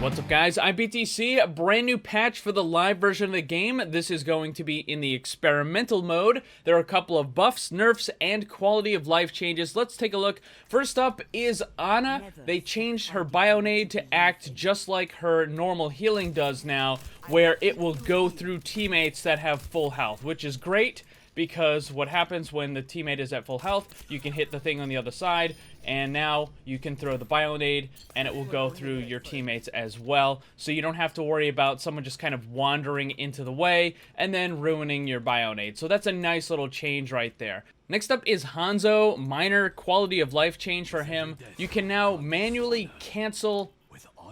What's up, guys? I'm BTC, a brand new patch for the live version of the game. This is going to be in the experimental mode. There are a couple of buffs, nerfs, and quality of life changes. Let's take a look. First up is Ana. They changed her Bionade to act just like her normal healing does now, where it will go through teammates that have full health, which is great. Because what happens when the teammate is at full health, you can hit the thing on the other side, and now you can throw the Bionade, and it will go through your teammates as well. So you don't have to worry about someone just kind of wandering into the way, and then ruining your Bionade. So that's a nice little change right there. Next up is Hanzo, minor quality of life change for him. You can now manually cancel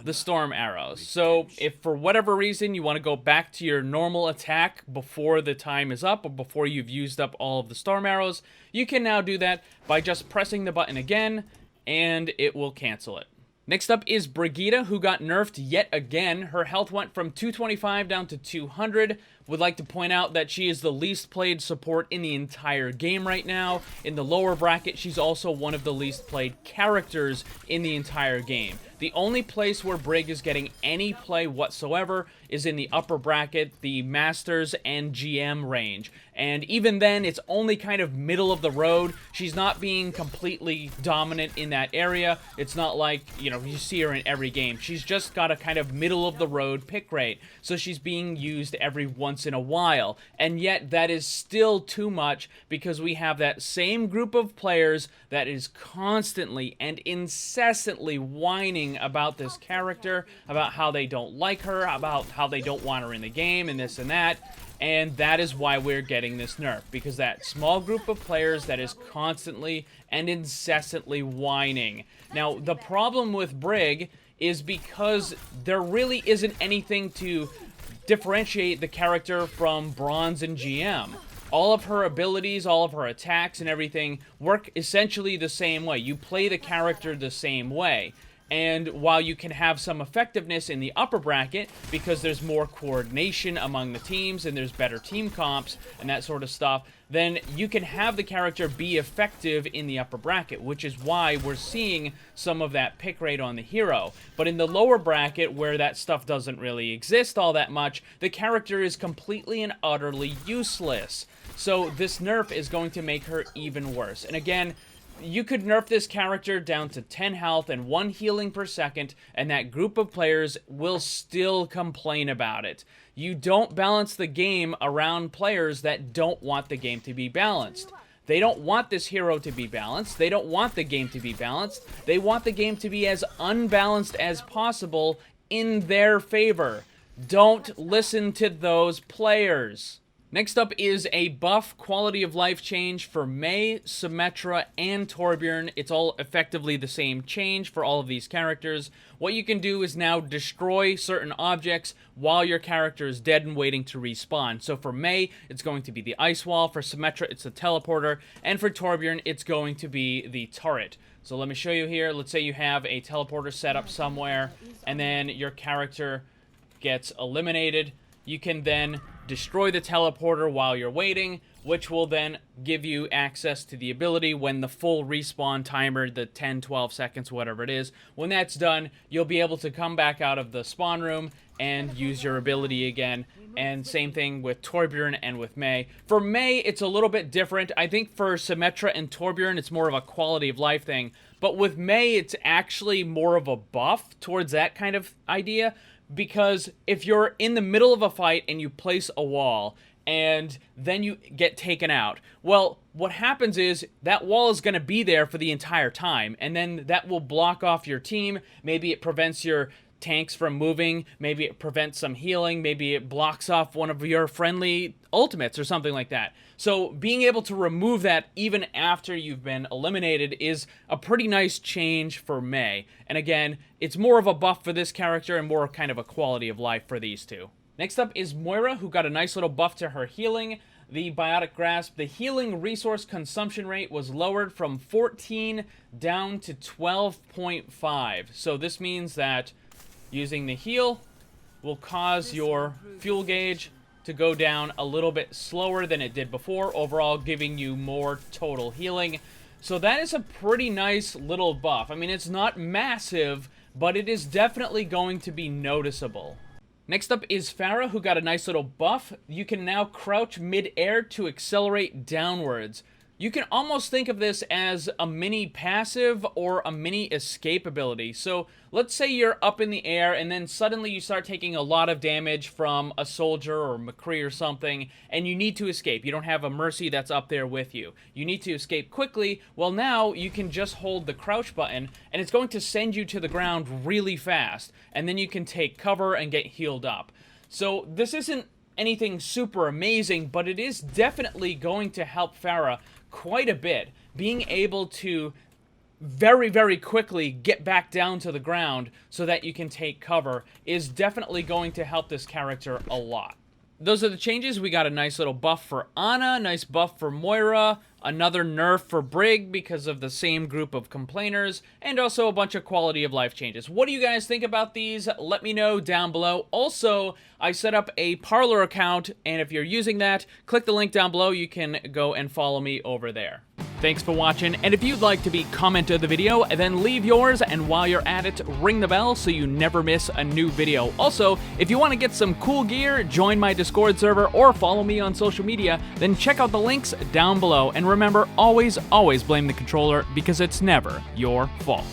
the storm arrows. So if for whatever reason you want to go back to your normal attack before the time is up or before you've used up all of the storm arrows, you can now do that by just pressing the button again and it will cancel it. Next up is Brigitte, who got nerfed yet again. Her health went from 225 down to 200. Would like to point out that she is the least played support in the entire game right now. In the lower bracket, she's also one of the least played characters in the entire game. The only place where Brig is getting any play whatsoever is in the upper bracket, the Masters and GM range. And even then, it's only kind of middle of the road. She's not being completely dominant in that area. It's not like, you know, you see her in every game. She's just got a kind of middle of the road pick rate. So she's being used every once in a while. And yet that is still too much because we have that same group of players that is constantly and incessantly whining about this character, about how they don't like her, about how they don't want her in the game, and this and that. And that is why we're getting this nerf, because that small group of players that is constantly and incessantly whining. Now, the problem with Brig is because there really isn't anything to differentiate the character from Bronze and GM. All of her abilities, all of her attacks and everything work essentially the same way. You play the character the same way. And while you can have some effectiveness in the upper bracket because there's more coordination among the teams and there's better team comps and that sort of stuff, then you can have the character be effective in the upper bracket, which is why we're seeing some of that pick rate on the hero. But in the lower bracket, where that stuff doesn't really exist all that much, the character is completely and utterly useless. So this nerf is going to make her even worse. And again, you could nerf this character down to 10 health and 1 healing per second, and that group of players will still complain about it. You don't balance the game around players that don't want the game to be balanced. They don't want this hero to be balanced. They don't want the game to be balanced. They want the game to be as unbalanced as possible in their favor. Don't listen to those players. Next up is a buff quality of life change for Mei, Symmetra, and Torbjorn. It's all effectively the same change for all of these characters. What you can do is now destroy certain objects while your character is dead and waiting to respawn. So for Mei, it's going to be the ice wall. For Symmetra, it's the teleporter. And for Torbjorn, it's going to be the turret. So let me show you here. Let's say you have a teleporter set up somewhere, and then your character gets eliminated. You can then destroy the teleporter while you're waiting, which will then give you access to the ability when the full respawn timer, the 10, 12 seconds, whatever it is, when that's done, you'll be able to come back out of the spawn room and use your ability again. And same thing with Torbjorn and with Mei. For Mei, it's a little bit different. I think for Symmetra and Torbjorn, it's more of a quality of life thing. But with Mei, it's actually more of a buff towards that kind of idea. Because if you're in the middle of a fight and you place a wall and then you get taken out, well, what happens is that wall is going to be there for the entire time, and then that will block off your team. Maybe it prevents your tanks from moving, maybe it prevents some healing, maybe it blocks off one of your friendly ultimates or something like that. So being able to remove that even after you've been eliminated is a pretty nice change for Mei. And again, it's more of a buff for this character and more kind of a quality of life for these two. Next up is Moira, who got a nice little buff to her healing. The Biotic Grasp, the healing resource consumption rate was lowered from 14 down to 12.5. So this means that using the heal will cause your fuel gauge to go down a little bit slower than it did before, overall giving you more total healing. So that is a pretty nice little buff. I mean, it's not massive, but it is definitely going to be noticeable. Next up is Pharah, who got a nice little buff. You can now crouch mid-air to accelerate downwards. You can almost think of this as a mini passive or a mini escape ability. So let's say you're up in the air and then suddenly you start taking a lot of damage from a soldier or McCree or something, and you need to escape. You don't have a Mercy that's up there with you. You need to escape quickly. Well, now you can just hold the crouch button and it's going to send you to the ground really fast, and then you can take cover and get healed up. So this isn't anything super amazing, but it is definitely going to help Pharah quite a bit. Being able to very, very quickly get back down to the ground so that you can take cover is definitely going to help this character a lot. Those are the changes. We got a nice little buff for Ana, nice buff for Moira, another nerf for Brig because of the same group of complainers, and also a bunch of quality of life changes. What do you guys think about these? Let me know down below. Also, I set up a Parler account, and if you're using that, click the link down below. You can go and follow me over there. Thanks for watching, and if you'd like to be comment of the video, then leave yours, and while you're at it, ring the bell so you never miss a new video. Also, if you want to get some cool gear, join my Discord server, or follow me on social media, then check out the links down below. And remember, always blame the controller, because it's never your fault.